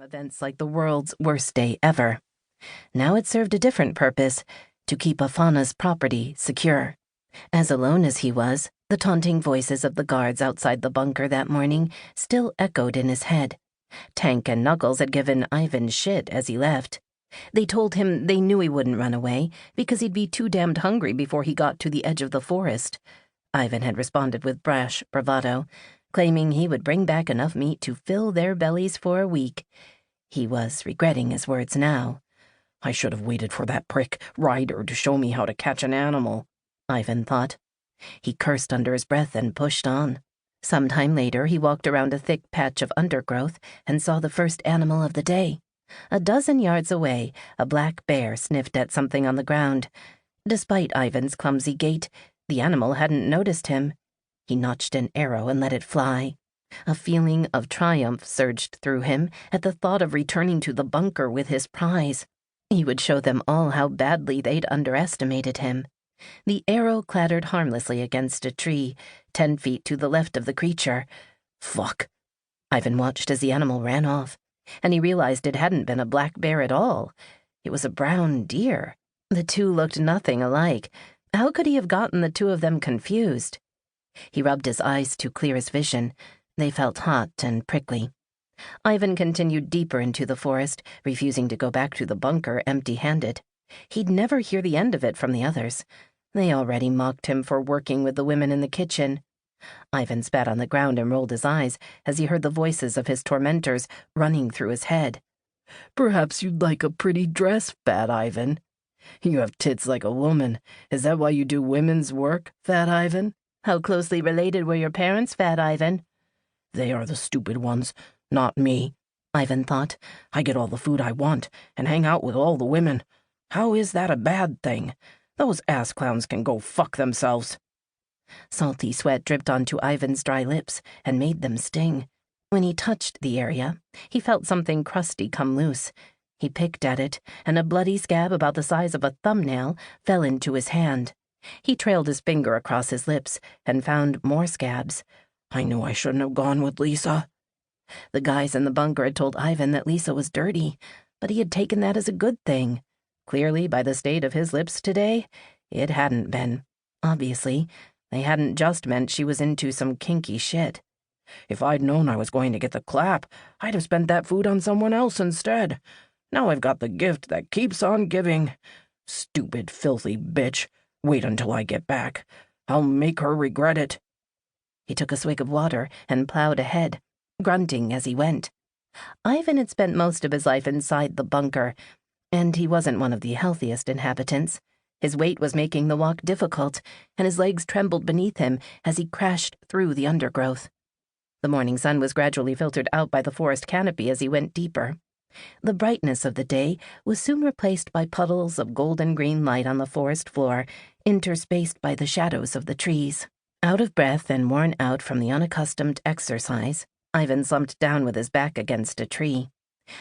events like the world's worst day ever. Now it served a different purpose, to keep Afana's property secure. As alone as he was, the taunting voices of the guards outside the bunker that morning still echoed in his head. Tank and Knuckles had given Ivan shit as he left. They told him they knew he wouldn't run away because he'd be too damned hungry before he got to the edge of the forest. Ivan had responded with brash bravado, claiming he would bring back enough meat to fill their bellies for a week. He was regretting his words now. I should have waited for that prick, Ryder, to show me how to catch an animal, Ivan thought. He cursed under his breath and pushed on. Some time later, he walked around a thick patch of undergrowth and saw the first animal of the day. A dozen yards away, a black bear sniffed at something on the ground. Despite Ivan's clumsy gait, the animal hadn't noticed him. He notched an arrow and let it fly. A feeling of triumph surged through him at the thought of returning to the bunker with his prize. He would show them all how badly they'd underestimated him. The arrow clattered harmlessly against a tree, 10 feet to the left of the creature. Fuck. Ivan watched as the animal ran off, and he realized it hadn't been a black bear at all. It was a brown deer. The two looked nothing alike. How could he have gotten the two of them confused? He rubbed his eyes to clear his vision. They felt hot and prickly. Ivan continued deeper into the forest, refusing to go back to the bunker empty-handed. He'd never hear the end of it from the others. They already mocked him for working with the women in the kitchen. Ivan spat on the ground and rolled his eyes as he heard the voices of his tormentors running through his head. Perhaps you'd like a pretty dress, Fat Ivan. You have tits like a woman. Is that why you do women's work, Fat Ivan? How closely related were your parents, Fat Ivan? They are the stupid ones, not me, Ivan thought. I get all the food I want and hang out with all the women. How is that a bad thing? Those ass clowns can go fuck themselves. Salty sweat dripped onto Ivan's dry lips and made them sting. When he touched the area, he felt something crusty come loose. He picked at it, and a bloody scab about the size of a thumbnail fell into his hand. He trailed his finger across his lips and found more scabs. I knew I shouldn't have gone with Lisa. The guys in the bunker had told Ivan that Lisa was dirty, but he had taken that as a good thing. Clearly, by the state of his lips today, it hadn't been. Obviously, they hadn't just meant she was into some kinky shit. If I'd known I was going to get the clap, I'd have spent that food on someone else instead. Now I've got the gift that keeps on giving. Stupid, filthy bitch. Wait until I get back. I'll make her regret it. He took a swig of water and plowed ahead, grunting as he went. Ivan had spent most of his life inside the bunker, and he wasn't one of the healthiest inhabitants. His weight was making the walk difficult, and his legs trembled beneath him as he crashed through the undergrowth. The morning sun was gradually filtered out by the forest canopy as he went deeper. The brightness of the day was soon replaced by puddles of golden-green light on the forest floor, interspaced by the shadows of the trees. Out of breath and worn out from the unaccustomed exercise, Ivan slumped down with his back against a tree.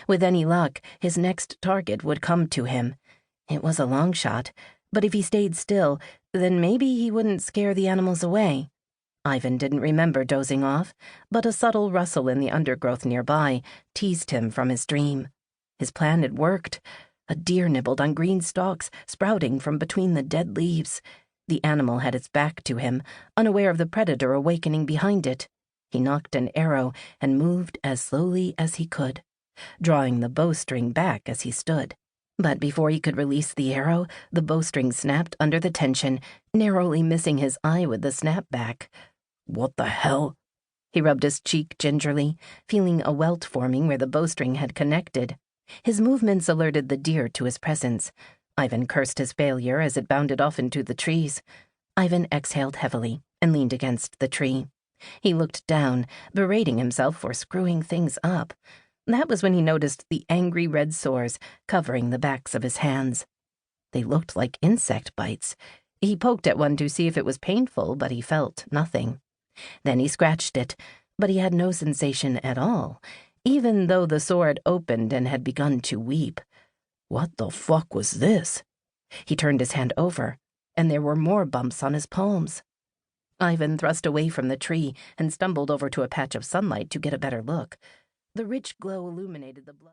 With any luck, his next target would come to him. It was a long shot, but if he stayed still, then maybe he wouldn't scare the animals away. Ivan didn't remember dozing off, but a subtle rustle in the undergrowth nearby teased him from his dream. His plan had worked. A deer nibbled on green stalks sprouting from between the dead leaves. The animal had its back to him, unaware of the predator awakening behind it. He nocked an arrow and moved as slowly as he could, drawing the bowstring back as he stood. But before he could release the arrow, the bowstring snapped under the tension, narrowly missing his eye with the snapback. What the hell? He rubbed his cheek gingerly, feeling a welt forming where the bowstring had connected. His movements alerted the deer to his presence. Ivan cursed his failure as it bounded off into the trees. Ivan exhaled heavily and leaned against the tree. He looked down, berating himself for screwing things up. That was when he noticed the angry red sores covering the backs of his hands. They looked like insect bites. He poked at one to see if it was painful, but he felt nothing. Then he scratched it, but he had no sensation at all, even though the sore had opened and had begun to weep. What the fuck was this? He turned his hand over, and there were more bumps on his palms. Ivan thrust away from the tree and stumbled over to a patch of sunlight to get a better look. The rich glow illuminated the blood.